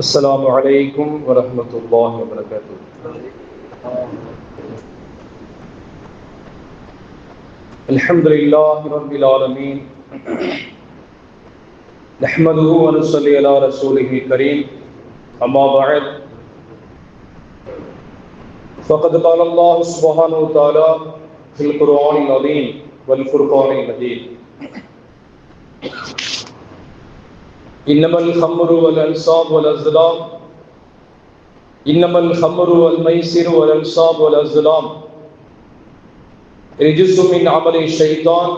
السلام عليكم ورحمة الله وبركاته. الحمد لله رب العالمين نحمده ونصلي على رسوله الكريم أما بعد فقد قال الله سبحانه وتعالى في القرآن العظيم والفرقان المجيد إنما الخمر والأنصاب والأزلام إنما الخمر والميسر والأنصاب والأزلام رجس من عمل الشيطان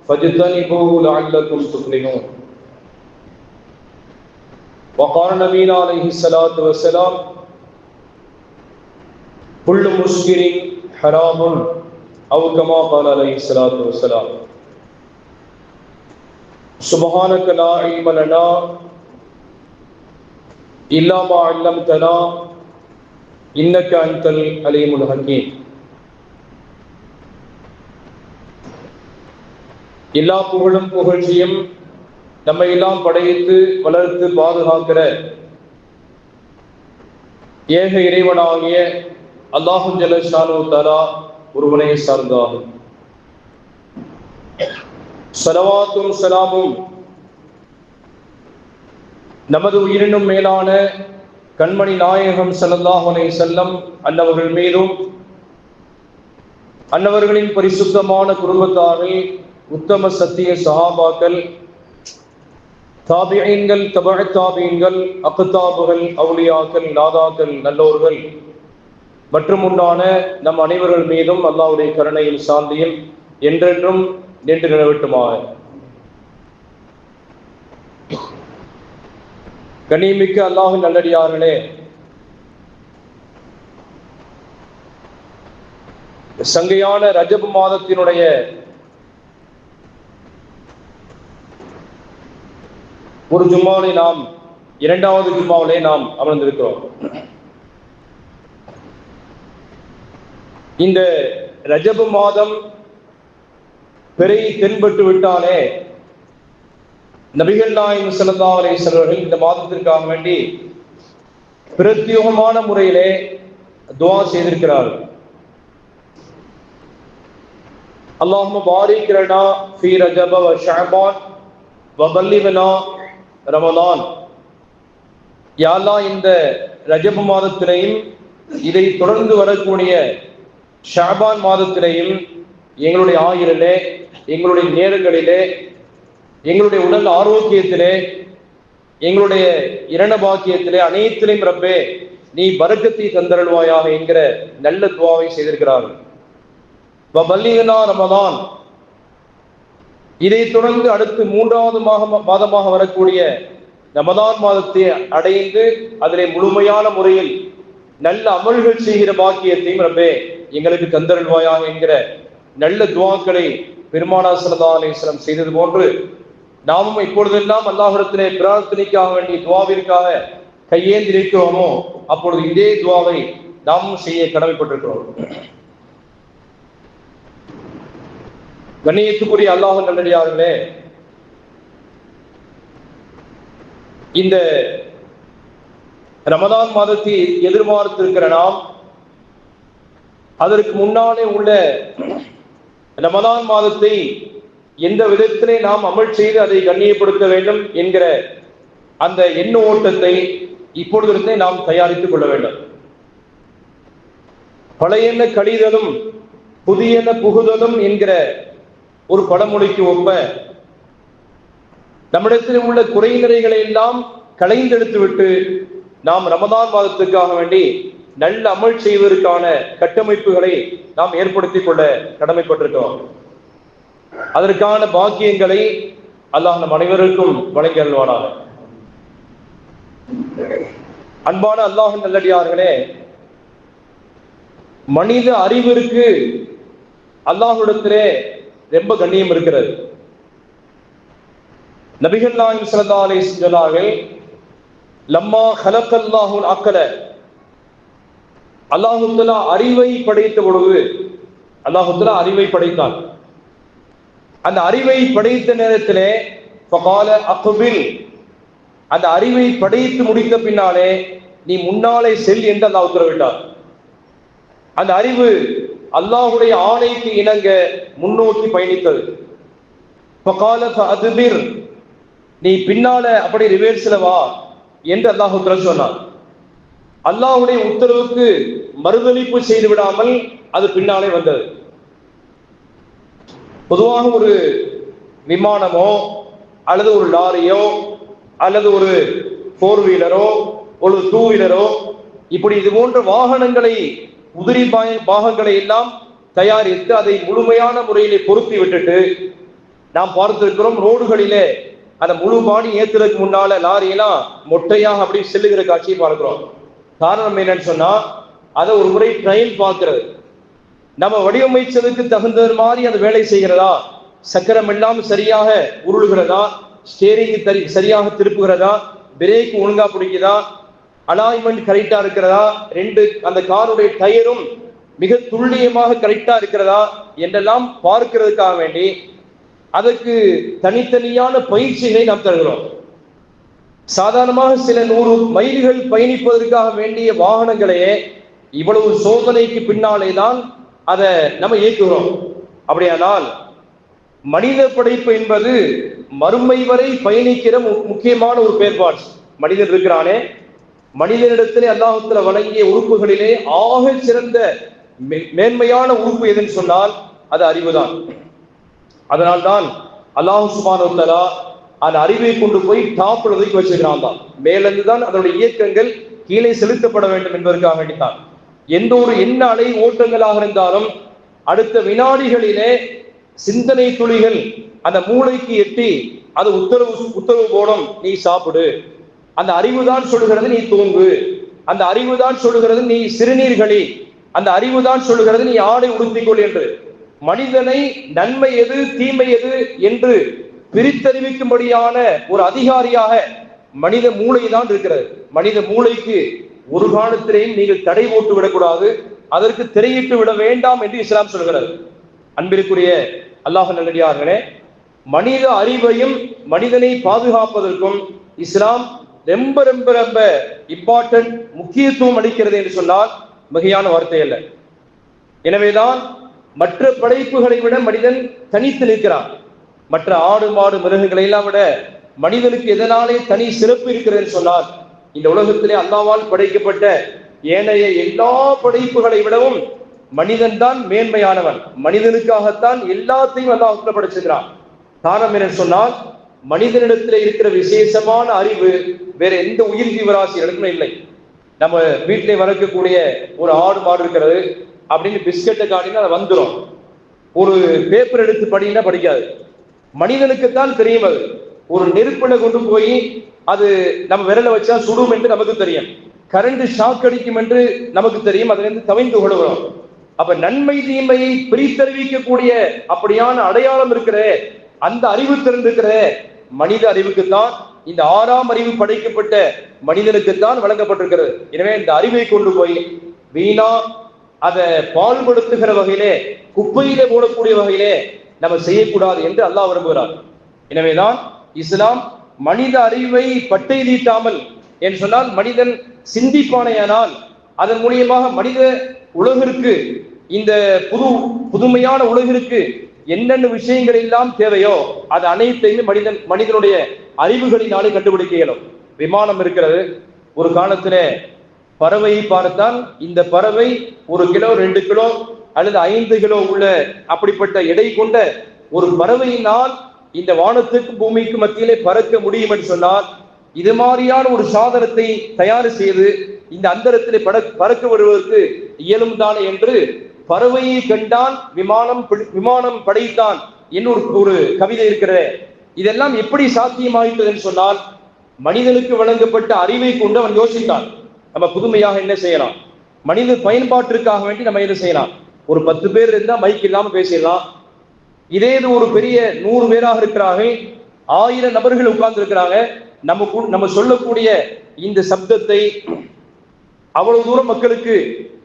فاجتنبوه لعلكم تفلحون. وقال نبينا عليه الصلاة والسلام كل مسكر حرام أو كما قال عليه الصلاة والسلام. سبحانك لا علم لنا إلا ما علمتنا إنك أنت العليم الحكيم. எல்லா புகழும் புகழ்ச்சியும் நம்மை எல்லாம் படைத்து வளர்த்து பாதுகாக்கிற ஏக இறைவனாகிய அல்லாஹு ஜல்ல ஷானஹு தஆலா ஒருவனை சார்ந்தாகும். ஸலவாத்தும் ஸலாமும் நமது உயிரினும் மேலான கண்மணி நாயகம் ஸல்லல்லாஹு அலைஹி வஸல்லம் அன்னவர்கள் மீதும் அன்னவர்களின் பரிசுத்தமான குடும்பத்தார்கள் உத்தம சத்திய சஹாபாக்கள் தாபிஈன்கள் தபஅ தாபிஈன்கள் அக்தாபுகள் அவுலியாக்கள் நாதாக்கள் நல்லோர்கள் மற்றும் உண்டான நம் அனைவர்கள் மீதும் அல்லாஹ்வுடைய கருணையும் சாந்தியும் என்றென்றும் நின்று நிலவட்டுமாக. கண்ணியமிக்க அல்லாஹ்வின் நல்லடியார்களே, சங்கையான ரஜப் மாதத்தினுடைய ஒரு ஜும்மாவிலே நாம் இரண்டாவது ஜும்மாவிலே நாம் அமர்ந்திருக்கிறோம். இந்த ரஜப் மாதம் பிறை தென்பட்டு விட்டாலே நபிகள் நாயகம் ஸல்லல்லாஹு அலைஹி வஸல்லம் இந்த மாதத்திற்காக வேண்டி பிரத்யேகமான முறையிலே துஆ செய்திருக்கிறார்கள். அல்லாஹும்ம பாரிக் லனா ஃபீ ரஜப வ ஷஅபான் வ பல்லிக்னா ரமலான். யா அல்லாஹ், இந்த ரஜப் மாதத்திலேயும் இதை தொடர்ந்து வரக்கூடிய ஷஅபான் மாதத்திலேயும் எங்களுடைய ஆயுளிலே, எங்களுடைய நேரங்களிலே, எங்களுடைய உடல் ஆரோக்கியத்திலே, எங்களுடைய இரண பாக்கியத்திலே அனைத்திலையும் ரப்பே நீ பரக்கத்தை தந்தருள்வாயாக என்கிற நல்ல துஆவை செய்திருக்கிறார்கள். வபல்லிக்னா ரமலான். இதை தொடர்ந்து அடுத்து மூன்றாவது மாதமாக வரக்கூடிய ரமலான் மாதத்தை அடைந்து அதிலே முழுமையான முறையில் நல்ல அமல்கள் செய்கிற பாக்கியத்தையும் ரப்பே எங்களுக்கு தந்தருள்வாயாக என்கிற நல்ல துஆக்களை பெருமானார் ஸல்லல்லாஹு அலைஹி வஸல்லம் செய்தது போன்று நாமும் இப்பொழுதெல்லாம் அல்லாஹ்விடத்திலே பிரார்த்தனைக்காக வேண்டி துஆவிற்காக கையேந்தி இருக்கிறோமோ அப்பொழுது இதே துஆவை நாமும் செய்ய கடமைப்பட்டிருக்கிறோம். கண்ணியத்துக்குரிய அல்லாஹ்வின் நல்லடியார்களே, இந்த ரமலான் மாதத்தை எதிர்பார்த்திருக்கிற நாம் அதற்கு முன்னாலே உள்ள ரமலான் மாதத்தை எந்த விதத்திலே நாம் அமல் செய்து அதை கண்ணியப்படுத்த வேண்டும் என்கிற அந்த எண்ண ஓட்டத்தை இப்பொழுதிருந்தே நாம் தயாரித்துக் கொள்ள வேண்டும். பழையன கழிதலும் புதியன புகுதலும் என்கிற ஒரு பழமொழிக்கு ஒப்ப நம்மிடத்தில் உள்ள குறை நிறைகளை எல்லாம் களைந்தெடுத்து விட்டு நாம் ரமலான் மாதத்துக்காக வேண்டி நல்ல அமல் செய்வதற்கான கட்டமைப்புகளை நாம் ஏற்படுத்திக் கொள்ள கடமைப்பட்டிருக்கிறோம். அதற்கான பாக்கியங்களை அல்லாஹ் நம் அனைவருக்கும் வழங்கி அருள்வானாக. அன்பான அல்லாஹ்வின் நல்லடியார்களே, மனித அறிவிற்கு அல்லாஹ்விடத்திலே ரொம்ப கண்ணியம் இருக்கிறது. நபிகள் நாயகம் ஸல்லல்லாஹு அலைஹி வஸல்லம் சொன்னார்கள், லம்மா ஹலக்கல்லாஹுல் அக்ல, அல்லாஹு தஆலா அறிவை படைத்த பொழுது, அல்லாஹு தஆலா அறிவை படைத்தான். அந்த அறிவை படைத்த நேரத்திலே ஃபகால அக்பில், அந்த அறிவை படைத்து முடித்த பின்னாலே நீ முன்னாலே செல் என்று அல்லாஹ் உத்தரவிட்டார். அந்த அறிவு அல்லாஹுடைய ஆணைக்கு இணங்க முன்னோக்கி பயணித்தது. நீ பின்னால அப்படி ரிவேர்ஸ்ல வா என்று அல்லாஹ் உத்தரவு சொன்னார். அல்லாஹுடைய உத்தரவுக்கு மறுதளிப்பு செய்து விடாமல் அது பின்னாலே வந்தது. பொதுவாக ஒரு விமானமோ அல்லது ஒரு லாரியோ அல்லது ஒரு 4 வீலரோ ஒரு 2 வீலரோ இப்படி இது போன்ற வாகனங்களை உதிரி பாகங்களை எல்லாம் தயாரித்து அதை முழுமையான முறையிலே பொருத்தி விட்டுட்டு நாம் பார்த்திருக்கிறோம். ரோடுகளிலே அந்த முழு பாடி ஏத்துறதுக்கு முன்னால லாரியெல்லாம் மொட்டையாக அப்படி செல்லுகிற காட்சியை பார்க்கிறோம். காரணம் என்னன்னு சொன்னா அதை ஒரு முறை ட்ரையல் பார்க்கிறது. நம்ம வடிவமைச்சதுக்கு தகுந்தது மாதிரி அந்த வேலை செய்கிறதா, சக்கரம் எல்லாம் சரியாக உருளுகிறதா, ஸ்டேரிங் சரியாக திருப்புகிறதா, பிரேக் ஒழுங்கா பிடிக்குதா, அலாய்மெண்ட் கரெக்டா இருக்கிறதா, அந்த காருடைய டயரும் மிக துல்லியமாக கரெக்டா இருக்கிறதா என்றெல்லாம் பார்க்கிறதுக்காக வேண்டி அதற்கு தனித்தனியான பயிற்சிகளை நாம் தருகிறோம். சாதாரணமாக சில 100 மைல்கள் பயணிப்பதற்காக வேண்டிய வாகனங்களையே இவ்வளவு சோதனைக்கு பின்னாலே தான் அதை நம்ம இயக்குகிறோம். அப்படியானால் மனித படைப்பு என்பது மறுமை வரை பயணிக்கிற முக்கியமான ஒரு செயல்பாடு. மனிதன் இருக்கிறானே, மனிதனிடத்திலே அல்லாஹ்வுத்தாலா வழங்கிய உறுப்புகளிலே ஆக சிறந்த மேன்மையான உறுப்பு எதுன்னு சொன்னால் அது அறிவுதான். அதனால்தான் அல்லாஹ் சுப்ஹானஹு வ தஆலா அந்த அறிவை கொண்டு போய் டாப்ல வச்சிருக்கிறான் தான். மேலிருந்து தான் அதனுடைய இயக்கங்கள் கீழே செலுத்தப்பட வேண்டும் என்பதற்காக வேண்டித்தான். எந்த ஒரு எண்ண அலை ஓட்டங்களாக இருந்தாலும் அடுத்த வினாடிகளிலே சிந்தனை துளிகள் அந்த மூளைக்கு எட்டி அது உத்தரவு போடும், நீ சாப்பிடு. அந்த அறிவு தான் சொல்லுகிறது நீ தூங்கு. அந்த அறிவு தான் சொல்லுகிறது நீ சிறுநீர்களி. அந்த அறிவு தான் சொல்லுகிறது நீ ஆடை உடுத்திக்கொள் என்று மனிதனை நன்மை எது தீமை எது என்று பிரித்தறிவிக்கும்படியான ஒரு அதிகாரியாக மனித மூளை தான் இருக்கிறது. மனித மூளைக்கு ஒரு காலத்திலேயும் நீங்கள் தடை போட்டு விடக்கூடாது, அதற்கு திரையிட்டு விட வேண்டாம் என்று இஸ்லாம் சொல்கிறது. அன்பிற்குரிய அல்லாஹ் நல்லடியார்களே, மனித அறிவையும் மனிதனை பாதுகாப்பதற்கும் இஸ்லாம் ரொம்ப ரொம்ப ரொம்ப இம்பார்ட்டன்ட் முக்கியத்துவம் அளிக்கிறது என்று சொன்னால் மிகையான வார்த்தை அல்ல. எனவேதான் மற்ற படைப்புகளை விட மனிதன் தனித்து நிற்கிறான். மற்ற ஆடு மாடு மிருகங்களை எல்லாம் விட மனிதனுக்கு எதனாலே தனி சிறப்பு இருக்கிறது சொன்னால் இந்த உலகத்திலே அல்லாஹ்வால் படைக்கப்பட்ட ஏனைய எல்லா படைப்புகளை விடவும் மனிதன் தான் மேன்மையானவன். மனிதனுக்காகத்தான் எல்லாத்தையும் அல்லாஹ் படைச்சிருக்கிறான். காரணம் என்ன சொன்னால் மனிதனிடத்தில் இருக்கிற விசேஷமான அறிவு வேற எந்த உயிர் ஜீவராசிகளுக்குமே இல்லை. நம்ம வீட்டிலே வளர்க்கக்கூடிய ஒரு ஆடு மாடு இருக்கிறது அப்படின்னு பிஸ்கெட்டை காட்டினா அது வந்துடும். ஒரு பேப்பர் எடுத்து படினா படிக்காது. மனிதனுக்குத்தான் தெரியும். அது ஒரு நெருப்புல கொண்டு போய் அது நம்ம விரல வச்சா சுடும் என்று நமக்கு தெரியும். கரண்ட் ஷாக் அடிக்கும் என்று நமக்கு தெரியும். அதுல இருந்து தவிந்து கொள்கிறோம். அப்ப நன்மை தீமையை பிரித்தறிவிக்கக்கூடிய அப்படியான அடையாளம் இருக்கிற அந்த அறிவு திறந்திருக்கிற மனித அறிவுக்குத்தான், இந்த 6ஆம் அறிவு படைக்கப்பட்ட மனிதனுக்குத்தான் வழங்கப்பட்டிருக்கிறது. எனவே இந்த அறிவை கொண்டு போய் வீணா அதை பால்படுத்துகிற வகையிலே குப்பையிலே போடக்கூடிய வகையிலே நம்ம செய்யக்கூடாது என்று அல்லாஹ் விரும்புகிறார். எனவேதான் இஸ்லாம் மனித அறிவை பட்டை தீட்டாமல் என்று சொன்னால் மனிதன் சிந்திப்பானையானால் அதன் மூலியமாக மனித உலகிற்கு இந்த புதுமையான உலகிற்கு என்னென்ன விஷயங்கள் எல்லாம் தேவையோ அது அனைத்தையுமே மனிதனுடைய அறிவுகளினாலே கண்டுபிடிக்க இயலும். விமானம் இருக்கிறது. ஒரு காலத்துல பறவையை பார்த்தால் இந்த பறவை 1 கிலோ 2 கிலோ அல்லது 5 கிலோ உள்ள அப்படிப்பட்ட எடை கொண்ட ஒரு பறவையினால் இந்த வானத்துக்கு பூமிக்கு மத்தியிலே பறக்க முடியும் என்று சொன்னால் இது மாதிரியான ஒரு சாதனத்தை தயார் செய்து இந்த அந்தரத்திலே பறக்க வருவதற்கு இயலும் தானே என்று பறவையை கண்டான் விமானம் படைத்தான் என்னொரு ஒரு கவிதை இருக்கிறது. இதெல்லாம் எப்படி சாத்தியமாயிட்டது என்று சொன்னால் மனிதனுக்கு வழங்கப்பட்ட அறிவை கொண்டு அவன் யோசித்தான். நம்ம புதுமையாக என்ன செய்யலாம், மனித பயன்பாட்டிற்காக வேண்டி நம்ம என்ன செய்யலாம். ஒரு 10 பேர் இருந்தா மைக் இல்லாம பேசிடலாம். இதே ஒரு பெரிய 100 பேராக இருக்கிறார்கள், 1000 நபர்கள் உட்கார்ந்து இருக்கிறாங்க. நம்ம சொல்லக்கூடிய இந்த சப்தத்தை அவ்வளவு தூரம் மக்களுக்கு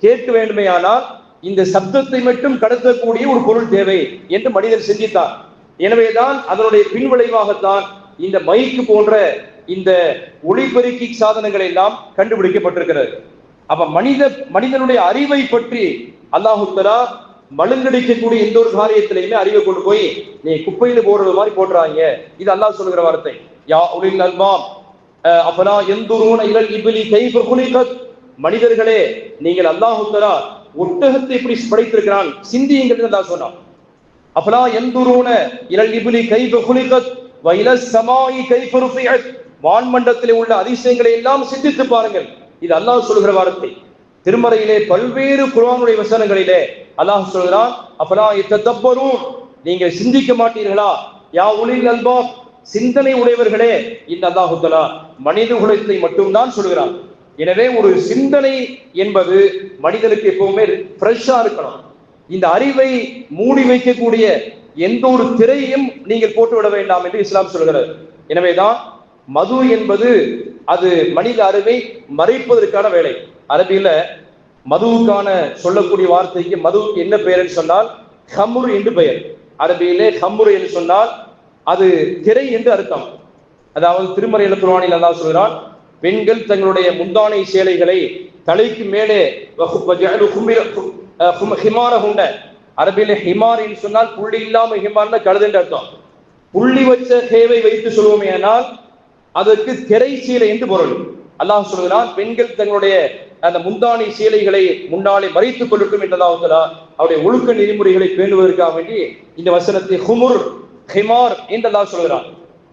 கேட்க வேண்டுமேயானால் இந்த சப்தத்தை மட்டும் கடத்தக்கூடிய ஒரு பொருள் தேவை என்று மனிதன் சிந்தித்தார். எனவேதான் அதனுடைய பின்விளைவாகத்தான் இந்த மைக்கு போன்ற இந்த ஒளிபெருக்கி சாதனங்கள் எல்லாம் கண்டுபிடிக்கப்பட்டிருக்கிறது. அப்ப மனிதனுடைய அறிவை பற்றி அல்லாஹு தஆலா மழுங்கடிக்கக்கூடிய எந்த ஒரு காரியத்திலையுமே அறிவை கொண்டு போய் நீ குப்பையில போடுறது மாதிரி போடுறாங்க. இது அல்லாஹ் சொல்லுகிற வார்த்தை. யா உலில் அல்பாப் அஃபலா யன்துரூன இலல் இப்லி கைஃப குலிகத், மனிதர்களே நீங்கள் அல்லாஹ் தஆலா ஒட்டகத்தை எப்படி படைத்திருக்கிறான் சிந்தியுங்கள் என்று அல்லாஹ் சொன்னான். அஃபலா யன்துரூன இலல் இப்லி கைஃப குலிகத் வ இலஸ் ஸமாஇ கைஃப ருஃபிஅத், வான்மண்டலத்திலே உள்ள அதிசயங்களை எல்லாம் சிந்தித்து பாருங்கள். இது அல்லாஹ் சொல்லுகிற வார்த்தை. திருமறையிலே பல்வேறு குர்ஆனுடைய வசனங்களிலே அல்லாஹ் சொல்கிறான், அஃபலா யததப்பரூன், நீங்கள் சிந்திக்க மாட்டீர்களா? யா உலில் அல்பாப், சிந்தனை உடையவர்களே. இந்த அல்லாஹ் தஆலா மனித குலத்தை மட்டும்தான் சொல்கிறான். எனவே ஒரு சிந்தனை என்பது மனிதனுக்கு எப்பவுமே ஃப்ரெஷ்ஷா இருக்கணும். இந்த அறிவை மூடி வைக்கக்கூடிய எந்த ஒரு திரையும் நீங்கள் போட்டுவிட வேண்டாம் என்று இஸ்லாம் சொல்கிறது. எனவேதான் மது என்பது அது மனித அறிவை மறைப்பதற்கான வேலை. அரபியில மதுவுக்கான சொல்லக்கூடிய வார்த்தைக்கு மதுவுக்கு என்ன பெயர் என்று சொன்னால் ஹம்ரு என்று பெயர். அரபியிலே ஹம்ரு என்று சொன்னால் அது திரை என்று அர்த்தம். அதாவது திருமறையில குர்ஆனில் அல்லாஹ் சொல்கிறான், பெண்கள் தங்களுடைய முந்தானை சேலைகளை தலைக்கு மேலே ஹிமாரஹுண்ட, அரபியில ஹிமார் என்று சொன்னால் புள்ளி இல்லாம ஹிமார்னா கழுது என்று அர்த்தம். புள்ளி வச்ச ஹேவை வைத்து சொல்வோமே ஆனால் அதற்கு திரை சீலை என்று பொருள். அல்லாஹ் சொல்கிறான், பெண்கள் தங்களுடைய அந்த முந்தானை சீலைகளை முன்னாலே மறைத்துக் கொள்ளட்டும் என்றதாக அவருடைய ஒழுக்க நெறிமுறைகளை பேணுவதற்காக வேண்டி இந்த வசனத்தை ஹுமுர் ஹிமார் என்று அல்லாஹ் சொல்கிறான்.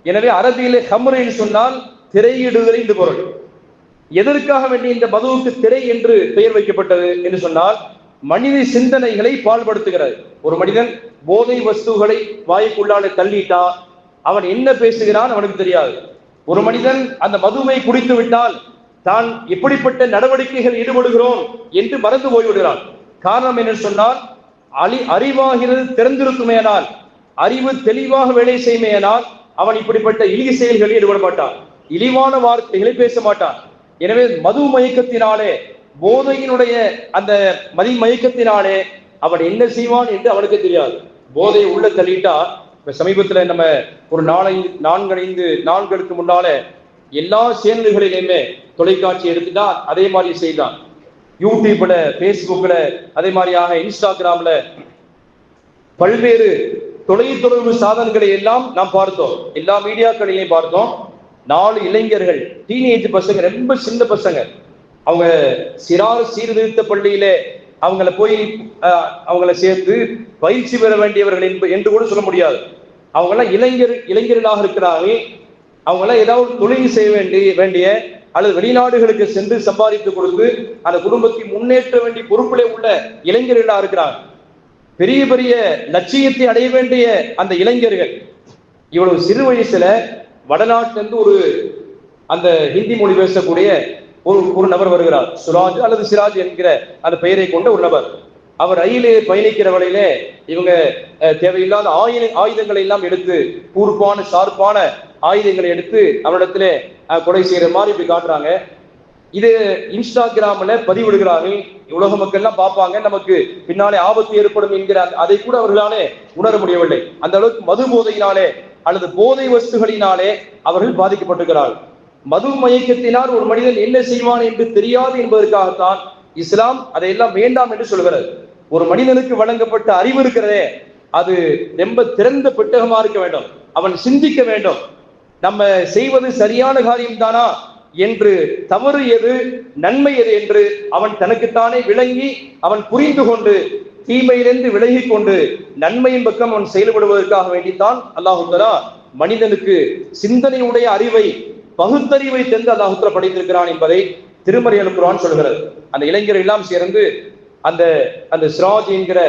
எனவே அரபியிலே ஹம்ர் என்று சொன்னால் திரையிடுதல் என்று பொருள். எதற்காக வேண்டி இந்த மதுவுக்கு திரை என்று பெயர் வைக்கப்பட்டது என்று சொன்னால் மனித சிந்தனைகளை பாழ்படுத்துகிறது. ஒரு மனிதன் போதை வஸ்துகளை வாய்க்குள்ளாலே தள்ளிட்டா அவன் என்ன பேசுகிறான் அவனுக்கு தெரியாது. ஒரு மனிதன் அந்த மதுவை குடித்து விட்டால் தான் எப்படிப்பட்ட நடவடிக்கைகள் ஈடுபடுகிறோம் என்று மறந்து போய்விடுகிறான். காரணம் என்ன சொன்னால் அறிவாகிறது திறந்திருக்குமேனால், அறிவு தெளிவாக வேலை செய்யுமேனால் அவன் இப்படிப்பட்ட இழிய செயல்களில் ஈடுபட மாட்டான், இழிவான வார்த்தைகளை பேச மாட்டான். எனவே மது மயக்கத்தினாலே, போதையினுடைய அந்த மயக்கத்தினாலே அவன் என்ன செய்வான் என்று அவனுக்கு தெரியாது. போதை உள்ள தள்ளிட்டா, இப்ப சமீபத்துல நம்ம ஒரு 4-5 நாட்களுக்கு முன்னால எல்லா சேனல்களிலுமே தொலைக்காட்சி எடுத்துட்டா அதே மாதிரி செய்தான். யூடியூப்ல, பேஸ்புக்ல, அதே மாதிரியாக இன்ஸ்டாகிராம்ல பல்வேறு தொலைத்தொடர்பு சாதனங்களை எல்லாம் நாம் பார்த்தோம். எல்லா மீடியாக்களையும் பார்த்தோம். 4 இளைஞர்கள், டீனேஜ் பசங்க, ரொம்ப சின்ன பசங்க, அவங்க சீர்திருத்த பள்ளியிலே அவங்கள சேர்த்து பயிற்சி பெற வேண்டியவர்கள் என்று கூட சொல்ல முடியாது. அவங்கெல்லாம் இளைஞர்களாக இருக்கிறார்கள். அவங்களாம் ஏதாவது தொழில் செய்ய வேண்டிய அல்லது வெளிநாடுகளுக்கு சென்று சம்பாதித்து கொடுத்து அந்த குடும்பத்தை முன்னேற்ற வேண்டிய பொறுப்பிலே உள்ள இளைஞர்களாக இருக்கிறாங்க. பெரிய பெரிய லட்சியத்தை அடைய வேண்டிய அந்த இளைஞர்கள் இவ்வளவு சிறு வயசுல வடநாட்டிலிருந்து ஒரு அந்த ஹிந்தி மொழி பேசக்கூடிய ஒரு நபர் வருகிறார். சுராஜ் அல்லது சிராஜ் என்கிற அந்த பெயரை கொண்ட ஒரு நபர். அவர் ரயிலே பயணிக்கிற வழியிலே இவங்க தேவையில்லாத ஆயுதங்களை எல்லாம் எடுத்து, கூர்ப்பான ஷார்ப்பான ஆயுதங்களை எடுத்து அவரிடத்திலே கொலை செய்யற மாதிரி இப்படி காட்டுறாங்க. இது இன்ஸ்டாகிராம்ல பதிவிடுகிறார்கள். உலக மக்கள் எல்லாம் பார்ப்பாங்க, நமக்கு பின்னாலே ஆபத்து ஏற்படும் என்கிற அதை கூட அவர்களாலே உணர முடியவில்லை. அந்த அளவுக்கு மது போதையினாலே அல்லது போதை வஸ்துகளினாலே அவர்கள் பாதிக்கப்பட்டிருக்கிறார்கள். மது மயக்கத்தினால் ஒரு மனிதன் என்ன செய்வான் என்று தெரியாது என்பதற்காகத்தான் இஸ்லாம் அதையெல்லாம் வேண்டாம் என்று சொல்கிறது. ஒரு மனிதனுக்கு வழங்கப்பட்ட அறிவு இருக்கிறதே, அது ரொம்ப திறந்த பெட்டகமா இருக்க வேண்டும். அவன் சிந்திக்க வேண்டும், நம்ம செய்வது சரியான காரியம் தானா என்று, தவறு எது நன்மை எது என்று அவன் தனக்குத்தானே விளங்கி அவன் புரிந்து கொண்டு தீமையிலிருந்து விலகி கொண்டு நன்மையின் பக்கம் அவன் செயல்படுவதற்காக வேண்டித்தான் அல்லாஹு தஆலா மனிதனுக்கு சிந்தனையுடைய அறிவை, பகுத்தறிவை தந்து அல்லாஹு தஆலா படைத்திருக்கிறான் என்பதை திருமறை குர்ஆன் சொல்கிறது. அந்த இளைஞர்கள் எல்லாம் சேர்ந்து அந்த சிராஜ் என்கிற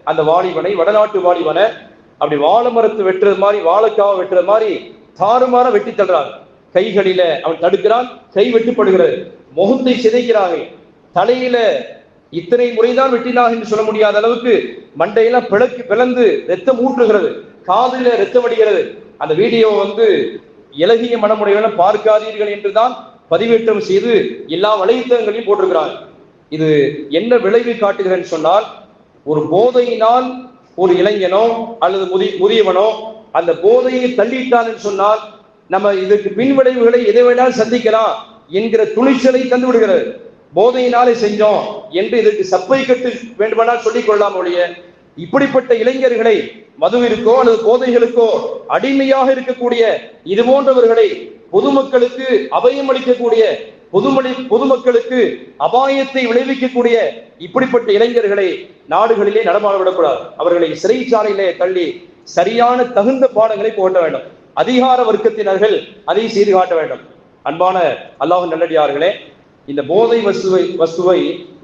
அந்த வாலிபனை, வடநாட்டு வாலிபனை அப்படி வாழை மரத்து வெட்டுறது மாதிரி, வாழைக்காவை வெட்டுறது மாதிரி தாறுமாற வெட்டி தள்ளுறாங்க. கைகளில அவன் தடுக்கிறான், கை வெட்டுப்படுகிறது, முகத்தை சிதைக்கிறார்கள், தலையில இத்தனை முறைதான் வெட்டினாக என்று சொல்ல முடியாத அளவுக்கு மண்டையெல்லாம் பிளந்து ரத்தம் ஊற்றுகிறது, காதில ரத்தம் அடிக்கிறது. அந்த வீடியோ இலகிய மனமுடையவன பார்க்காதீர்கள் என்றுதான் பதிவேற்றம் செய்து எல்லா வலைத்தளங்களையும் போட்டிருக்கிறாங்க. இது என்ன விளைவு காட்டுகிறேன்னு சொன்னால், ஒரு போதையினால் ஒரு இளைஞனோ அல்லது முதியவனோ அந்த போதையை தள்ளிட்டான் என்று சொன்னால் நம்ம இதற்கு பின்விளைவுகளை எதை வேணாலும் சந்திக்கலாம் என்கிற துணிச்சலை தந்து விடுகிறது. போதையினாலே செஞ்சோம் என்று இதற்கு சப்பை கட்டு வேண்டுமானால் சொல்லிக் கொள்ளலாம் ஒழிய, இப்படிப்பட்ட இளைஞர்களை மதுவிற்கோ அல்லது போதைகளுக்கோ அடிமையாக இருக்கக்கூடிய இது போன்றவர்களை பொதுமக்களுக்கு அபயம் அளிக்கக்கூடிய பொதுமக்களுக்கு அபாயத்தை விளைவிக்கக்கூடிய இப்படிப்பட்ட இளைஞர்களை நாடுகளிலே நடமாட விடக்கூடாது. அவர்களை சிறைச்சாலையிலே தள்ளி சரியான தகுந்த பாடங்களை போட்ட வேண்டும். அதிகார வர்க்கத்தினர்கள் அதை செய்து காட்ட வேண்டும். அன்பான அல்லாஹ் நல்லடியார்களே, இந்த போதை வஸ்துவை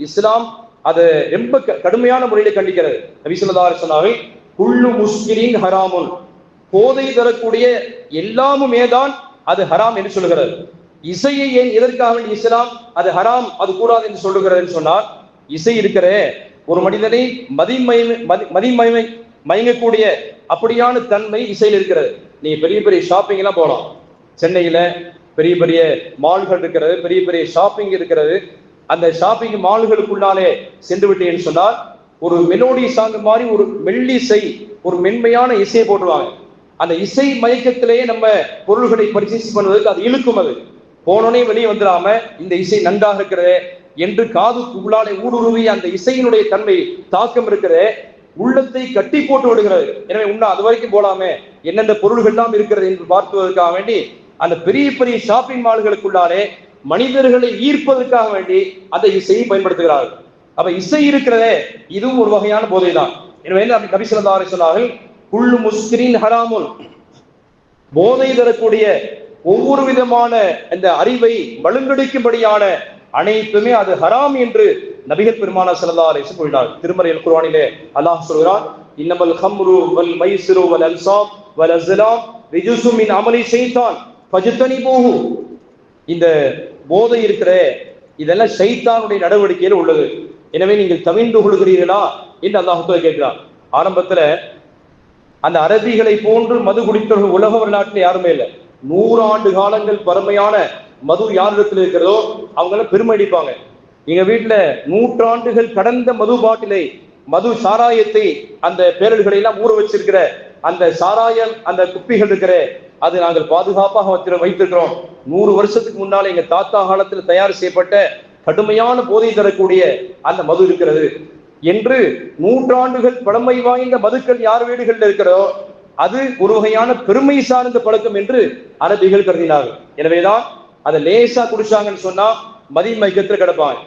இஸ்லாம் அது ரொம்ப கடுமையான முறையில கண்டிக்கிறது. நபி ஸல்லல்லாஹு அலைஹி வஸல்லம் குல்லு முஸ்கிரின் ஹராமுன், போதை தரக்கூடிய எல்லாமுமே தான் அது ஹராம் என்று சொல்லுகிறது. இசையை ஏன் எதற்காக இஸ்லாம் அது ஹராம் அது கூடாது என்று சொல்லுகிறது சொன்னால், இசை இருக்கிற ஒரு மனிதனை மயங்கக்கூடிய அப்படியான தன்மை இசையில் இருக்கிறது. நீ பெரிய பெரிய ஷாப்பிங் எல்லாம் போகலாம். சென்னையில பெரிய பெரிய மால்கள் இருக்கிறது, பெரிய பெரிய ஷாப்பிங் இருக்கிறது. அந்த ஷாப்பிங் மால்களுக்குள்ளாலே சென்று விட்டேன்னு சொன்னால் ஒரு மெலோடி சாங் மாதிரி ஒரு மெல்லிசை, ஒரு மென்மையான இசையை போட்டுருவாங்க. அந்த இசை மயக்கத்திலேயே நம்ம பொருள்களை பர்ச்சேஸ் பண்ணுவதற்கு அது இழுக்கும். அது போனோனே வெளியே வந்துடாம இந்த இசை நன்றாக இருக்கிறது என்று காதுக்கு உள்ளாலே ஊடுருவி அந்த இசையினுடைய தன்மை தாக்கம் இருக்கிற உள்ளத்தை கட்டி போட்டு விடுகிறது. எனவே அது வரைக்கும் போலாமே என்னென்ன பொருள்கள் எல்லாம் இருக்கிறது என்று பார்த்துவதற்காக வேண்டி அந்த பெரிய பெரிய ஷாப்பிங் மால்களுக்குள்ளாலே மனிதர்களை ஈர்ப்பதற்காக வேண்டி அந்த இசையை பயன்படுத்துகிறார்கள். அப்ப இசை இருக்கிறதே இதுவும் ஒரு வகையான போதை தான். எனவே நபி ஸல்லல்லாஹு அலைஹி வஸல்லம் குல்லு முஸ்கிரின் ஹராமுன், போதை தரக்கூடிய ஒவ்வொரு விதமான இந்த அறிவை மழுங்கடிக்கும்படியான அனைத்துமே அது ஹராம் என்று நபிகள் பெருமானார் ஸல்லல்லாஹு அலைஹி வஸல்லம் கூறினார். திருமறை அல் குர்ஆனிலே அல்லாஹ் சொல்கிறான், இன்னமல் ஹம்ரு வல் மைசிரு வல் அன்சாப் வல் அஸ்லாம் ரிஜுஸும் மின் அமலி ஷைத்தான் ஃபஜ்தனிபூஹு. இந்த போதை இருக்கிற இதெல்லாம் ஷைத்தானுடைய நடவடிக்கையில் உள்ளது, எனவே நீங்கள் தவிர்ந்து கொள்கிறீர்களா என்று அல்லாஹ் கேட்கிறார். ஆரம்பத்துல அந்த அரபிகளை போன்று மது குடித்தவர்கள் உலக வரலாற்றில் யாருமே இல்லை. 100 ஆண்டு காலங்கள் பரமையான மது யாரிடத்தில் இருக்கிறதோ அவங்க பெருமை அடிப்பாங்க. எங்க வீட்டுல 100 ஆண்டுகள் கடந்த மது பாட்டிலை, மது சாராயத்தை, அந்த பேரல்களை எல்லாம் ஊற வச்சிருக்கிற அந்த சாராயம் அந்த குப்பிகள் இருக்கிற அது நாங்கள் பாதுகாப்பாக வைத்திருக்கிறோம். 100 வருஷத்துக்கு முன்னால எங்க தாத்தா காலத்தில் தயார் செய்யப்பட்ட கடுமையான போதை தரக்கூடிய அந்த மது இருக்கிறது என்று 100 ஆண்டுகள் பழமை வாய்ந்த மதுக்கள் யார் வீடுகளில் இருக்கிறதோ அது ஒரு வகையான பெருமை சார்ந்த பழக்கம் என்று அரபிகள் கருதினார்கள். எனவேதான் அதை லேசா குடிச்சாங்கன்னு சொன்னா மதி மயக்கத்தில் கிடப்பாங்க.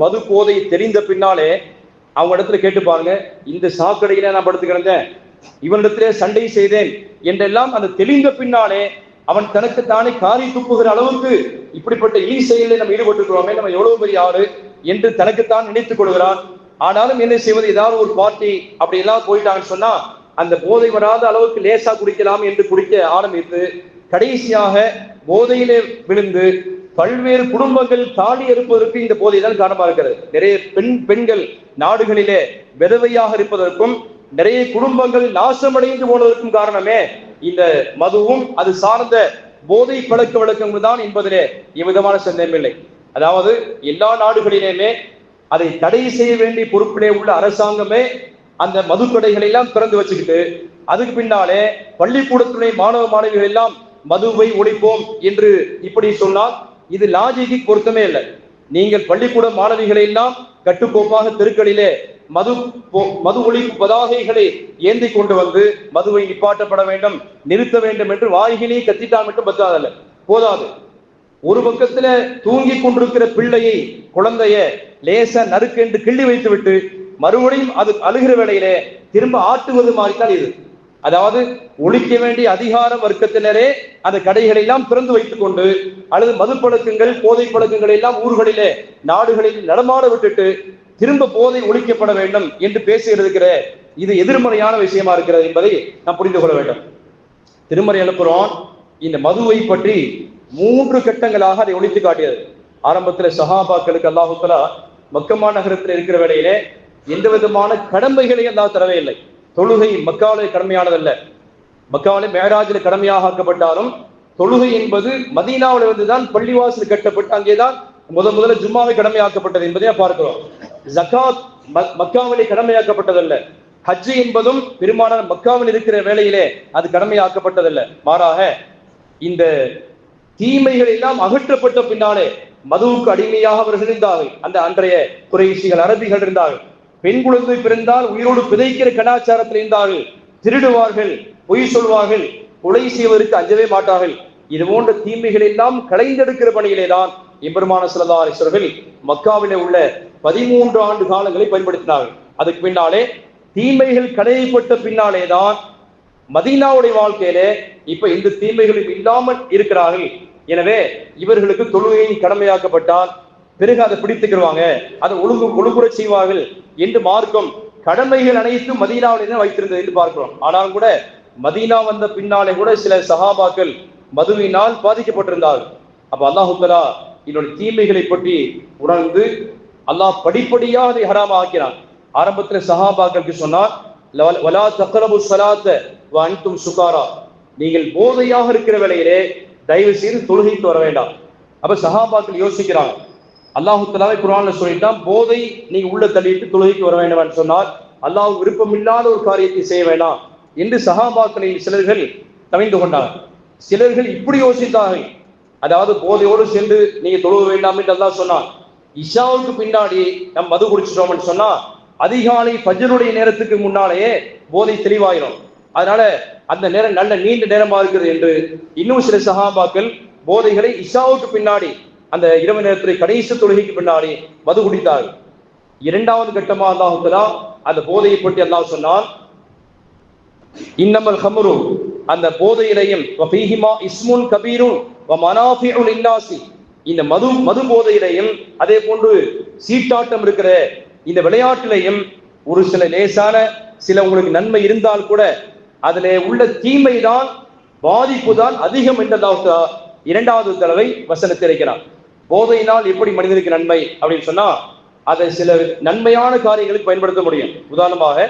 மது போதை தெரிந்த பின்னாலே அவங்க இடத்துல கேட்டு பாருங்க, இந்த சாக்கடையில நான் படுத்து கிடந்தேன், இவனிடத்திலே சண்டை செய்தேன் என்றெல்லாம் அந்த தெளிந்த பின்னாலே அவன் தனக்கு தானே காரி துப்புகிற அளவுக்கு இப்படிப்பட்ட இழி செயலில் நம்ம ஈடுபட்டுக்கிறோமே, நம்ம எவ்வளவு பெரிய ஆறு என்று தனக்குத்தான் நினைத்துக் கொள்கிறான். ஆனாலும் என்ன செய்வது, ஏதாவது ஒரு பார்ட்டி அப்படி எல்லாம் போயிட்டாங்கன்னு சொன்னா அந்த போதை வராத அளவுக்கு லேசா குடிக்கலாம் என்று குடிக்க ஆரம்பித்து கடைசியாக போதையிலே விழுந்து பல்வேறு குடும்பங்கள் தாலி அறுப்பதற்கு இந்த போதை தான் காரணமாக இருக்கிறது. நிறைய பெண்கள் நாடுகளிலே விதவையாக இருப்பதற்கும் நிறைய குடும்பங்கள் நாசமடைந்து போனதற்கும் காரணமே இந்த மதுவும் அது சார்ந்த போதை பழக்க வழக்கங்கள் தான் என்பதிலே எவ்விதமான சந்தேகமில்லை. அதாவது எல்லா நாடுகளிலுமே அதை தடை செய்ய வேண்டிய பொறுப்பிலே உள்ள அரசாங்கமே அந்த மதுக்கடைகளை எல்லாம் திறந்து வச்சுக்கிட்டு அதுக்கு பின்னாலே பள்ளிக்கூடத்துடைய மாணவ மாணவிகள் எல்லாம் மதுவை ஒழிப்போம் என்று இப்படி சொன்னால் இது லாஜிக்கு பொருத்தமே இல்லை. நீங்கள் பள்ளிக்கூட மாணவிகளை எல்லாம் கட்டுக்கோப்பாக தெருக்களிலே மது ஒழிப்பு பதாகைகளை ஏந்தி கொண்டு வந்து மதுவை நிப்பாட்டப்பட வேண்டும், நிறுத்த வேண்டும் என்று வாய்கிலே கத்திட்டால் மட்டும் போதாது. ஒரு பக்கத்துல தூங்கி கொண்டிருக்கிற பிள்ளையை, குழந்தைய லேச நறுக்கு என்று கிள்ளி வைத்து விட்டு மறுபடியும் அது அழுகிற வேளையிலே திரும்ப ஆட்டுவது மாதிரிதான் இது. அதாவது ஒழிக்க வேண்டிய அதிகார வர்க்கத்தினரே அந்த கடைகளை எல்லாம் திறந்து வைத்துக் கொண்டு அல்லது மது பழக்கங்கள் போதை பழக்கங்களை எல்லாம் ஊர்களிலே நாடுகளில் நடமாட விட்டுட்டு திரும்ப போதை ஒழிக்கப்பட வேண்டும் என்று பேசுகிறதுக்கிற இது எதிர்மறையான விஷயமா இருக்கிறது என்பதை நாம் புரிந்து கொள்ள வேண்டும். திருமறை அனுப்புறோம் இந்த மதுவை பற்றி 3 கட்டங்களாக அதை ஒழித்து காட்டியது. ஆரம்பத்தில் சஹாபாக்களுக்கு அல்லாஹ் தஆலா மக்கமா நகரத்தில் இருக்கிற வேளையிலே எந்த விதமான கடமைகளை அல்லாஹ் தரவே இல்லை. தொழுகை மக்காவிலே கடமையானதல்ல, மக்காவிலே மேராஜில் கடமையாக ஆக்கப்பட்டாலும் தொழுகை என்பது மதீனாவில் இருந்துதான் பள்ளிவாசல் கட்டப்பட்டு அங்கேதான் முதல்ல ஜும்மாவை கடமையாக்கப்பட்டது என்பதை பார்க்கிறோம். ஜகாத் மக்காவிலே கடமையாக்கப்பட்டதல்ல. ஹஜ் என்பதும் பெரும்பாலான மக்காவில் இருக்கிற வேளையிலே அது கடமையாக்கப்பட்டதல்ல. மாறாக இந்த தீமைகள் எல்லாம் அகற்றப்பட்ட பின்னாலே மதுவுக்கு அடிமையாக அவர்கள் இருந்தார்கள். அந்த அன்றைய குறைஷிகள், அரபிகள் இருந்தார்கள். பெண் குழந்தை பிறந்தால் உயிரோடு பிதைக்கிற கலாச்சாரத்தில் இருந்தார்கள். திருடுவார்கள், பொய் சொல்வார்கள், கொலை செய்வதற்கு அஞ்சவே மாட்டார்கள். இது போன்ற தீமைகள் எல்லாம் களைந்தெடுக்கிற பணியிலே தான் எம்பெருமான ஸல்லல்லாஹு அலைஹி வஸல்லம் மக்காவிலே உள்ள 13 ஆண்டு காலங்களை பயன்படுத்தினார்கள். அதுக்கு பின்னாலே தீமைகள் களையப்பட்ட பின்னாலே தான் மதீனாவுடைய வாழ்க்கையிலே இப்ப இந்த தீமைகளும் இல்லாமல் இருக்கிறார்கள். எனவே இவர்களுக்கு தொழுகை கடமையாக்கப்பட்டால் பிறகு அதை பிடித்துக்கிடுவாங்க, அதை ஒழுங்குற செய்வார்கள் என்று மார்க்கம் கடமைகள் அனைத்தும் மதீனாவிலே வைத்திருந்தது என்று பார்க்கிறோம். ஆனால் கூட மதீனா வந்த பின்னாலே கூட சில சஹாபாக்கள் மதுவினால் பாதிக்கப்பட்டிருந்தார்கள். அப்ப அல்லாஹ் தஆலா இதனுடைய தீமைகளை பற்றி உணர்ந்து அல்லாஹ் படிப்படியாக அதை ஹராமா ஆக்கினான். ஆரம்பத்துல சஹாபாக்களுக்கு சொன்னார், வலா தக்ரபு ஸலாத்த வ அன்தும் சுகாரா, நீங்கள் போதையாக இருக்கிற வேளையிலே தயவு செய்து தொழுகைக்கு வர வேண்டாம். அப்ப சஹாபாக்கள் யோசிக்கிறாங்க, அல்லாஹ் தஆலா குர்ஆன்ல சொல்லிட்டான் போதை நீங்க உள்ள தள்ளிட்டு தொழுகைக்கு வர வேண்டாம்னு சொன்னால் அல்லாஹ் விருப்பம் இல்லாத ஒரு காரியத்தை செய்ய வேண்டாம் என்று சஹாபாக்களில் சிலர்கள் தவிந்து கொண்டார்கள். சிலர்கள் இப்படி யோசித்தார்கள், அதாவது போதையோடு சென்று நீங்க தொழுக வேண்டாம் என்று அல்லாஹ் சொன்னான். இஷாவுக்கு பின்னாடி நம்ம மது குடிச்சிட்டோம்னு சொன்னா அதிகாலை ஃபஜ்ருடைய நேரத்துக்கு முன்னாலேயே போதை தெளிவாயிரும். அதனால அந்த நேரம் நல்ல நீண்ட நேரமா இருக்கிறது என்று இன்னும் சில சஹாபாக்கள் போதைகளை இஷாவுக்கு பின்னாடி அந்த இரவு நேரத்துடைய கடைசி தொழுகைக்கு பின்னாடி மது குடித்தார்கள். இரண்டாவது கட்டமா அல்லாஹ் தஆலா அந்த போதையை பற்றி அல்லாஹ் சொன்னான், இன்னமல் ஹம்ரு, அந்த போதையிலையும் வஃபீஹிமா இஸ்முன் கபீருன் வ மனாஃபிஉ லின்னாசி, இந்த மது போதையிலையும் அதே போன்று சீட்டாட்டம் இருக்கிற இந்த விளையாட்டிலையும் ஒரு சில லேசான சில உங்களுக்கு நன்மை இருந்தால் கூட அதிலே உள்ள தீமை தான், பாதிப்பு தான் அதிகம் என்றதாக இரண்டாவது தடவை வசனத்தை இருக்கிறார். போதையினால் எப்படி மனிதனுக்கு நன்மை அப்படின்னு சொன்னா அதை சில நன்மையான காரியங்களுக்கு பயன்படுத்த முடியும். உதாரணமாக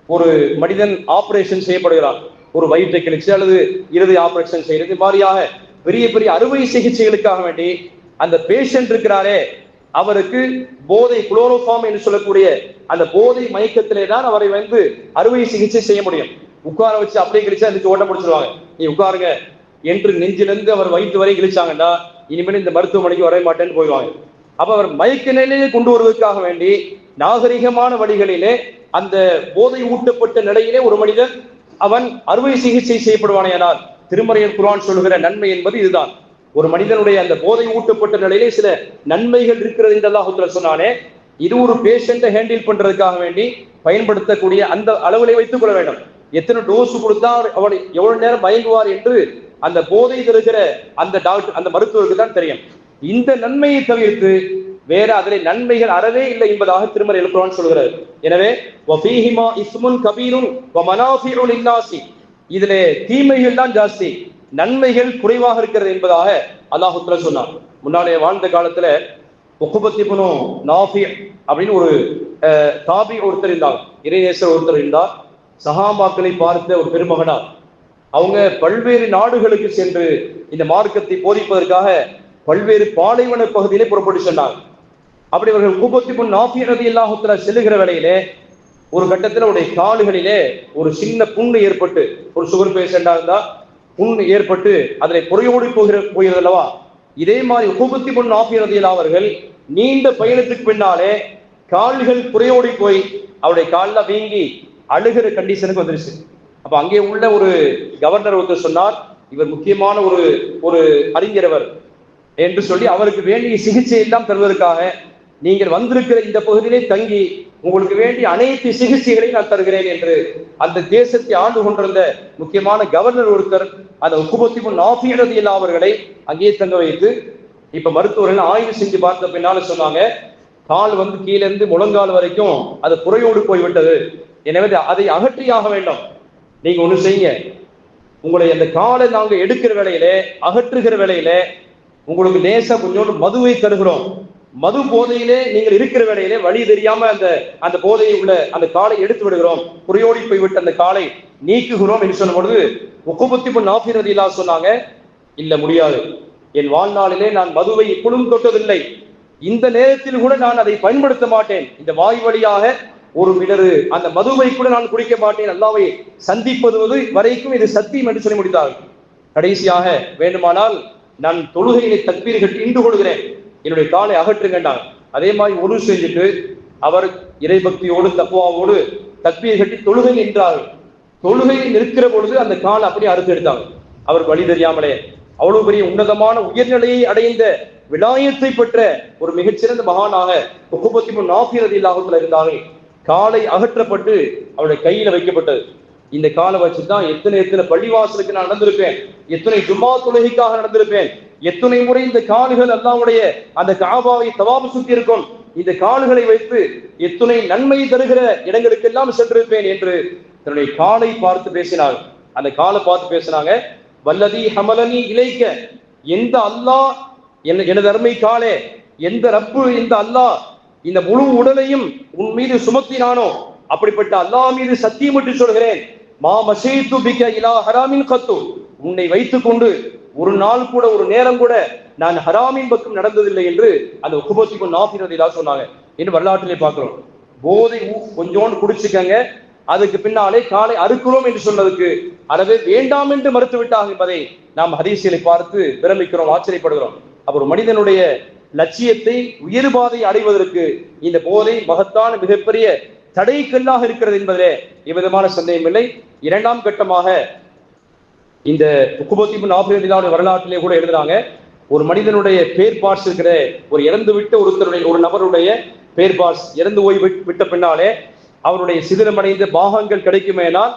ஒரு மனிதன் ஆபரேஷன் செய்யப்படுகிறான், ஒரு வயிற்றை கிழிச்சு அல்லது இருதய ஆபரேஷன் செய்யறது மாதிரியாக பெரிய பெரிய அறுவை சிகிச்சைகளுக்காக வேண்டி அந்த பேஷண்ட் இருக்கிறாரே அவருக்கு போதை குளோரோஃபார்ம் என்று சொல்லக்கூடிய அந்த போதை மயக்கத்திலே தான் அவரை வந்து அறுவை சிகிச்சை செய்ய முடியும். உட்கார வச்சு அப்படியே கிழிச்சா அதுக்கு ஓட்ட முடிச்சிருவாங்க, நீ உட்காருங்க என்று நெஞ்சிலிருந்து அவர் வயிற்று வரை கிழிச்சாங்கன்னா இனிமேல் இந்த மருத்துவமனைக்கு வர மாட்டேன்னு போயிடுவாங்க. அப்ப அவர் மயக்க நிலையிலே கொண்டு வருவதற்காக வேண்டி நாகரிகமான வழிகளிலே அந்த போதை ஊட்டப்பட்ட நிலையிலே ஒரு மனிதன் அவன் அறுவை சிகிச்சை செய்யப்படுவானேயானால் திருமறையில் குர்ஆன் சொல்லுகிற நன்மை என்பது இதுதான். ஒரு மனிதனுடைய அந்த போதை ஊட்டப்பட்ட நிலையிலே சில நன்மைகள் இருக்கிறது என்று அல்லாஹ் தஆலா சொன்னானே, இது ஒரு பேஷண்ட்டை ஹேண்டில் பண்றதுக்காக வேண்டி பயன்படுத்தக்கூடிய அந்த அளவிலே வைத்துக் கொள்ள வேண்டும். எத்தனை டோஸ் கொடுத்தா அவர் எவ்வளவு நேரம் மயங்குவார் என்று அந்த போதை தருகிற அந்த டாக்டர் அந்த மருத்துவருக்கு தான் தெரியும். இந்த நன்மையை தவிர்த்து வேற அதிலே நன்மைகள் அறவே இல்லை என்பதாக திருமறையில் குர்ஆன் சொல்கிறது. எனவே வஃபீஹிமா இஸ்முன் கபீருன் வ மனாஃபிஉ லின்னாசி, இதிலே தீமைகள் தான் ஜாஸ்தி, நன்மைகள் குறைவாக இருக்கிறது என்பதாக அல்லாஹ் தஆலா சொன்னார். முன்னாலே வாழ்ந்த காலத்துல உக்பத் இப்னு நாஃபி அப்படின்னு ஒரு தாபி ஒருத்தர் இருந்தார், இறைநேசர் ஒருத்தர் இருந்தார். சஹாபாக்களை பார்த்த ஒரு பெருமகனார். அவங்க பல்வேறு நாடுகளுக்கு சென்று இந்த மார்க்கத்தை போதிப்பதற்காக பல்வேறு பாலைவன பகுதியிலே புறப்பட்டு சென்றார். அப்படி அவர்கள் உக்பத் இப்னு நாஃபி ரலியல்லாஹு தஆலா செல்லுகிற வேளையிலே ஒரு கட்டத்தில் அவருடைய கால்களிலே ஒரு சின்ன புண்ணு ஏற்பட்டு, ஒரு சுகர் பேஷண்டா இருந்தா புண் ஏற்பட்டு அதில் புறையோடி போகிறது அல்லவா, இதே மாதிரி உக்பத் இப்னு நாஃபி ரலியல்லாஹு அவர்கள் நீண்ட பயணத்துக்கு பின்னாலே கால்கள் புறையோடி போய் அவருடைய காலில் வீங்கி அழுகிற கண்டிஷனுக்கு வந்துருச்சு. அப்ப அங்கே உள்ள ஒரு கவர்னர் ஒருத்தர் சொன்னார், இவர் முக்கியமான ஒரு அறிஞரவர் என்று சொல்லி அவருக்கு வேண்டிய சிகிச்சை எல்லாம் தருவதற்காக நீங்கள் வந்திருக்கிற இந்த பகுதியிலே தங்கி உங்களுக்கு வேண்டிய அனைத்து சிகிச்சைகளையும் நான் தருகிறேன் என்று அந்த தேசத்தை ஆண்டு கொண்டிருந்த முக்கியமான கவர்னர் ஒருத்தர் அந்த உக்பத் இப்னு நாஃபி ரலியல்லாஹு அவர்களை அங்கேயே தங்க வைத்து இப்ப மருத்துவர்கள் ஆய்வு செஞ்சு பார்த்த பின்னால சொன்னாங்க, கால் வந்து கீழே இருந்து முழங்கால் வரைக்கும் அது புறையோடு போய்விட்டது, எனவே அதை அகற்றியாக வேண்டும். நீங்க ஒண்ணு செய்யுங்க, உங்களை அந்த காலை நாங்க எடுக்கிற வேளையிலே அகற்றுகிற வேளையிலே உங்களுக்கு லேசா கொஞ்சோண்டு மதுவை தருகிறோம், மது போதையிலே நீங்கள் இருக்கிற வேளையிலே வழி தெரியாம அந்த போதையை உள்ள அந்த காலை எடுத்து விடுகிறோம், புறையோடி போய்விட்டு அந்த காலை நீக்குகிறோம் என்று சொன்ன பொழுது உக்பத் இப்னு நாஃபி ரலியல்லாஹு சொன்னாங்க, இல்ல முடியாது, என் வாழ்நாளிலே நான் மதுவை இப்பொழுதும் தொட்டதில்லை, இந்த நேரத்தில் கூட நான் அதை பயன்படுத்த மாட்டேன், இந்த வாய் வழியாக ஒரு மிடரு அந்த மதுவை கூட நான் குடிக்க மாட்டேன், அல்லாஹ்வை சந்திப்பது வரைக்கும் இது சத்தியம் என்று சொல்லி முடித்தார்கள். கடைசியாக வேண்டுமானால் நான் தொழுகையிலே தக்பீர்கள் இண்டு கொள்கிறேன், என்னுடைய காலை அகற்றுங்கண்டாங்க. அதே மாதிரி ஒரு செஞ்சுட்டு அவர் இறைபக்தியோடு தக்குவாவோடு தக்பீர் கட்டி தொழுகை நின்றார்கள். தொழுகையில் நிற்கிற பொழுது அந்த காலை அப்படியே அறுத்து எடுத்தாங்க. அவர் வழி தெரியாமலே அவ்வளவு பெரிய உன்னதமான உயர்நிலையை அடைந்த விலாயத்தை பெற்ற ஒரு மிகச்சிறந்த மகானாக உக்பத் இப்னு நாஃபி ரலியல்லாஹு இருந்தார்கள். காலை அகற்றப்பட்டு அவருடைய கையில வைக்கப்பட்டது. இந்த காலை வச்சுதான் எத்தனை பள்ளிவாசலுக்கு நான் நடந்திருப்பேன், எத்தனை ஜும்மா தொழுகைக்காக நடந்திருப்பேன், எத்தனை முறை இந்த கால்கள் அல்லாஹ்வுடைய அந்த காபாவை தவாப் சுத்தி இருக்கும், இந்த கால்களை வைத்து எத்தனை நன்மை தருகிற இடங்களுக்கெல்லாம் சென்றிருப்பேன் என்று தன்னுடைய காலை பார்த்து பேசினார். அந்த காலை பார்த்து பேசினாங்க, வல்லதி ஹமலனி இலைக்க, எந்த அல்லாஹ் எனது அருமை காலே, எந்த ரப்பு இந்த அல்லாஹ் இந்த முழு உடலையும் உன் மீது சுமத்தினானோ அப்படிப்பட்ட அல்லாஹ் மீது சத்தியமிட்டு சொல்கிறேன், மா மஷீது பிக இலா ஹராமின் கத்து, உன்னை வைத்துக் கொண்டு ஒரு நாள் கூட ஒரு நேரம் கூட நான் ஹராமின் பக்கம் நடந்ததில்லை என்று அந்த உக்பத் இப்னு நாஃபி ரலியல்லாஹு சொன்னாங்க என்று வரலாற்றிலே பார்க்கிறோம். போதை கொஞ்சோண்டு குடிச்சுக்கங்க, அதுக்கு பின்னாலே காலை அறுக்கிறோம் என்று சொன்னதுக்கு அறவே வேண்டாம் என்று மறுத்து விட்டாங்க என்பதை நாம் ஹதீஸ்களை பார்த்து பிரமிக்கிறோம், ஆச்சரியப்படுகிறோம். அப்ப ஒரு மனிதனுடைய லட்சியத்தை உயர்பாதை அடைவதற்கு இந்த போதை மகத்தான மிகப்பெரிய தடைக்கல்லாக இருக்கிறது என்பதிலே எவ்விதமான சந்தேகம் இல்லை. இரண்டாம் கட்டமாக இந்த உக்பத் இப்னு நாஃபி ரலியல்லாஹு வரலாற்றிலே கூட எழுதுறாங்க, ஒரு மனிதனுடைய பேர் பார்ட்ஸ் இருக்கிற ஒரு இறந்து விட்ட ஒரு நபருடைய பேர் பார்ட்ஸ் இறந்து போய் விட்ட பின்னாலே அவருடைய சிதிலமடைந்த பாகங்கள் கிடைக்குமேனால்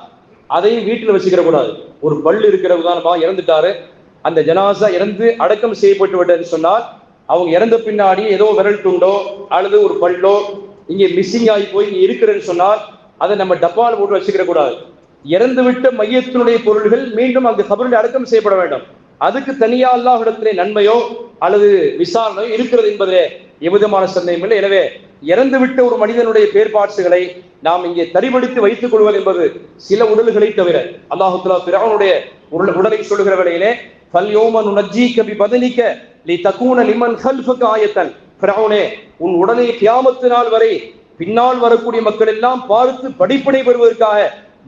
அதையும் வீட்டில் வச்சுக்கிற கூடாது. ஒரு பல் இருக்கிற உதாரணமாக இறந்துட்டாரு, அந்த ஜனாசா இறந்து அடக்கம் செய்யப்பட்டு விட்டதுன்னு சொன்னால் அவங்க இறந்த பின்னாடி ஏதோ விரல் துண்டோ அல்லது ஒரு பல்லோ இங்கே மிஸ்ஸிங் ஆகி போய் இங்கே இருக்கிறேன்னு சொன்னால் அதை நம்ம டப்பால் போட்டு வச்சுக்கிற கூடாது. இறந்து விட்ட மையத்தினுடைய பொருள்கள் மீண்டும் அங்கு கபரில் அடக்கம் செய்யப்பட வேண்டும். அதுக்கு தனியா அல்லாஹ்விடத்திலே நன்மையோ அல்லது விசாரணையோ இருக்கிறது என்பதிலே எவ்விதமான சந்தேகம் இல்லை. எனவே இறந்து விட்ட ஒரு மனிதனுடைய பேர்பாட்சுகளை நாம் இங்கே தரிபடித்து வைத்துக் கொள்வது என்பது சில உடல்களை தவிர, அல்லாஹ் தஆலா ஃபிரௌனுடைய உடலை சொல்லுகிற வேளையிலே ஃபல்யௌம நுனஜ்ஜீக பிபதனிக லிதகூன லிமன் கல்ஃபக ஆயத்தன், ஃபிரௌனே உன் உடலை கியாமத்து நாள் வரை பின்னால் வரக்கூடிய மக்கள் எல்லாம் பார்த்து படிப்படை பெறுவதற்காக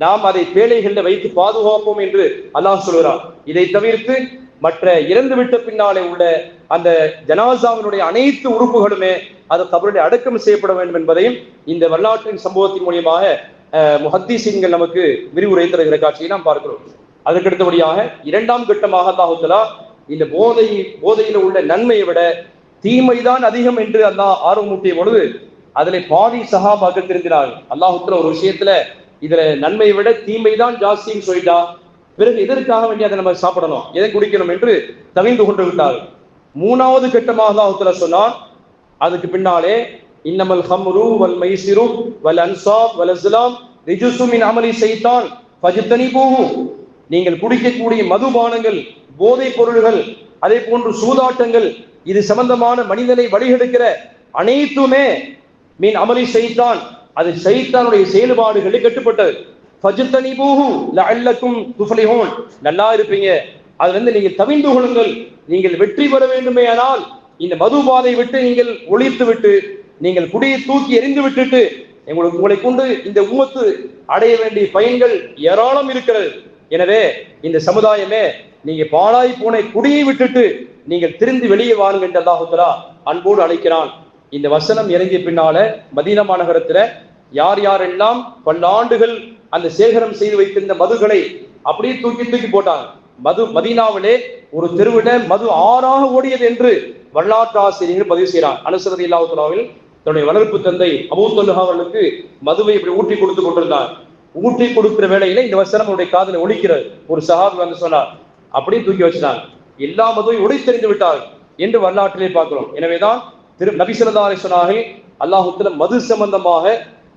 நாம் அதை பேழைகளில் வைத்து பாதுகாப்போம் என்று அல்லாஹ் சொல்கிறார். இதை தவிர்த்து மற்ற இறந்து விட்ட பின்னாலே உள்ள அந்த ஜனாசாவினுடைய அனைத்து உறுப்புகளுமே அது கபரில் அடக்கம் செய்யப்பட வேண்டும் என்பதையும் இந்த வரலாற்றின் சம்பவத்தின் மூலியமாக முஹத்திஸீன்கள் நமக்கு விரிவுரை தருகிற காட்சியை நாம் பார்க்கிறோம். அதற்கடுத்தபடியாக இரண்டாம் கட்டமாக அல்லாஹ் தஆலா இந்த போதையில உள்ள நன்மையை விட தீமைதான் அதிகம் என்று அல்லாஹ் ஆர்வமூட்டிய பொழுது அதில் பாதி சஹாபாக்கள் திருந்தினார்கள். அல்லாஹ் தஆலா ஒரு விஷயத்துல இதுல நன்மையை விட தீமைதான் ஜாஸ்தின்னு சொல்லிட்டா பிறகு எதற்காக வேண்டிய அதை நம்ம சாப்பிடணும், எதை குடிக்கணும் என்று தவிந்து கொண்டு விட்டார்கள். மூணாவது கட்டமாக அல்லாஹ் தஆலா சொன்னான், அதுக்கு பின்னாலே இன்னமல் ஹம்ரு வல் மைசிரு வல் அன்சாப் வல் அஸ்லாம் ரிஜுசு மின் அமலி ஷைத்தான் ஃபஜ்தனிபூஹு, நீங்கள் குடிக்கக்கூடிய மதுபானங்கள், போதைப் பொருள்கள், அதே போன்று சூதாட்டங்கள், இது சம்பந்தமான மனிதனை வழிகெடுக்கிற அனைத்துமே மின் அமலி ஷைத்தான், அது ஷைத்தானுடைய செயல்பாடுகளில் கட்டுப்பட்டது. ஃபஜ்தனிபூஹு லஅல்லக்கும் துஃப்லிஹூன், நல்லா இருப்பீங்க, அதுல இருந்து நீங்கள் தவிந்து கொள்ளுங்கள், நீங்கள் வெற்றி பெற வேண்டுமேயானால் இந்த மதுபாதை விட்டு நீங்கள் ஒழித்து விட்டு நீங்கள் குடியை தூக்கி எறிந்து விட்டுட்டு உங்களை கொண்டு இந்த உம்மத்து அடைய வேண்டிய பயன்கள் ஏராளம் இருக்கிறது. எனவே இந்த சமுதாயமே நீங்க பாழாய் போன குடியை விட்டுட்டு நீங்கள் திரும்பி வெளியே வாருங்க என்று அல்லாஹ் தஆலா அன்போடு அழைக்கிறான். இந்த வசனம் இறங்கிய பின்னால மதீனா மாநகரத்துல யார் யாரெல்லாம் பல்லாண்டுகள் அந்த சேகரம் செய்து வைத்திருந்த மதுகளை அப்படியே தூக்கி போட்டாங்க. மதீனாவிலே ஒரு தெருவிட மது ஆறாக ஓடியது என்று வரலாற்று ஆசிரியர்கள் பதிவு செய்கிறார். அனஸ் ரலியல்லாஹு தஆலாவில் தன்னுடைய வளர்ப்பு தந்தை அபூ தல்ஹா அவர்களுக்கு மதுவை இப்படி ஊற்றி கொடுத்து கொண்டிருந்தார். ஊற்றி கொடுக்கிற வேளையில இந்த வசனம் அவருடைய காதில் ஒலிக்கிறது. ஒரு சஹாபி வந்து சொன்னார், அப்படியே தூக்கி வச்சிட்டாங்க, எல்லா மதுவையும் உடைத்தெறிந்து விட்டார்கள் என்று வரலாற்றிலே பார்க்கிறோம். எனவேதான் நபி ஸல்லல்லாஹு அலைஹி வஸல்லம் அல்லாஹ் தஆலா மது சம்பந்தமாக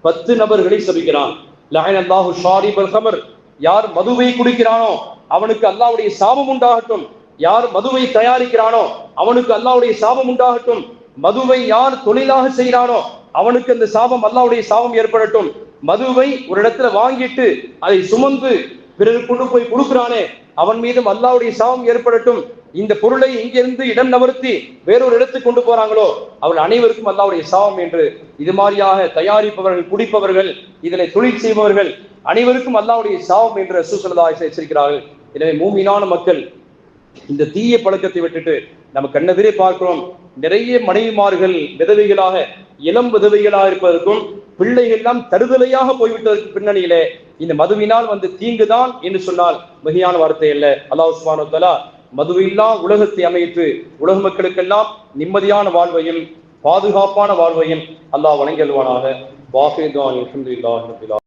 10 நபர்களை சபிக்கிறான். லஅனல்லாஹு ஷாரிபல் கமர், யார் மதுவை குடிக்கிறானோ அவனுக்கு அல்லாஹ்வுடைய சாபம் உண்டாகட்டும், யார் மதுவை தயாரிக்கிறானோ அவனுக்கு அல்லாஹ்வுடைய சாபம் உண்டாகட்டும், மதுவை யார் தொழிலாக செய்கிறானோ அவனுக்கு அந்த சாபம் அல்லாஹ்வுடைய சாபம் ஏற்படட்டும், மதுவை ஒரு இடத்துல வாங்கிட்டு அதை சுமந்து பிறகு கொண்டு போய் கொடுக்கிறானே அவன் மீதும் அல்லாஹ்வுடைய சாபம் ஏற்படட்டும், இந்த பொருளை இங்கிருந்து இடம் நவர்த்தி வேறொரு இடத்துக்கு கொண்டு போறாங்களோ அவர்கள் அனைவருக்கும் அல்லாஹ்வுடைய சாபம் என்று இது மாதிரியாக தயாரிப்பவர்கள், குடிப்பவர்கள், இதனை தொழில் செய்பவர்கள் அனைவருக்கும் அல்லாஹ்வுடைய சாபம் என்று ரசூல் ஸல்லல்லாஹு அலைஹி வஸல்லம் எச்சரிக்கிறார்கள். எனவே மூமினான மக்கள் இந்த தீய பழக்கத்தை விட்டுட்டு நம்ம கண்ணெதிரே பார்க்கிறோம், நிறைய மனைவிமார்கள் விதவைகளாக, இளம் விதவைகளாக இருப்பதற்கும் பிள்ளைகள் எல்லாம் தருதலையாக போய்விட்டதற்கு பின்னணியிலே இந்த மதுவினால் வந்த தீங்குதான் என்று சொன்னால் மிகையான வார்த்தை அல்ல. அல்லாஹ் சுப்ஹானஹு வ தஆலா மதுவில்லா உலகத்தை அமைத்து உலக மக்களுக்கெல்லாம் நிம்மதியான வாழ்வையும் பாதுகாப்பான வாழ்வையும் அல்லாஹ் வழங்கி அல்வானாக. வாஹிதுன் அல்ஹம்துலில்லாஹி ரப்பில் ஆலமீன்.